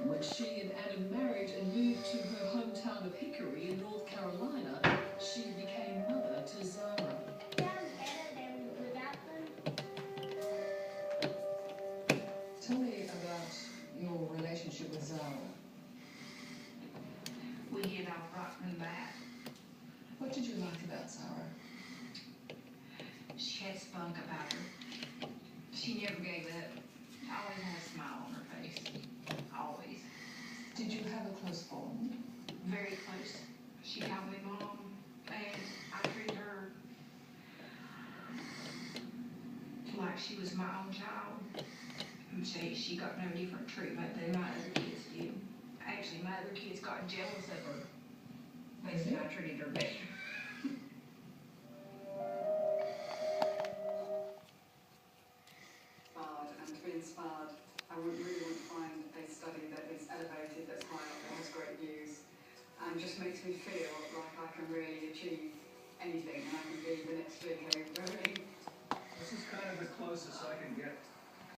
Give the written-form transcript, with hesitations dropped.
When she and Adam married and moved to her hometown of Hickory in North Carolina, she became mother to Zara. Tell me about your relationship with Zara. We hit off right from the bat. What did you like about Zara? She had spunk about her. She never gave up. Always had a smile on her face. Always. Did you have a close bond? Very close. She called me mom, and I treated her like she was my own child. And she got no different treatment than my other kids did. Actually, my other kids got jealous of her. They said I treated her better. And to be inspired, I would really want to find a study that is elevated, that's high up, that has great views, and just makes me feel like I can really achieve anything and I can be the next Leo Rowling. This is kind of the closest I can get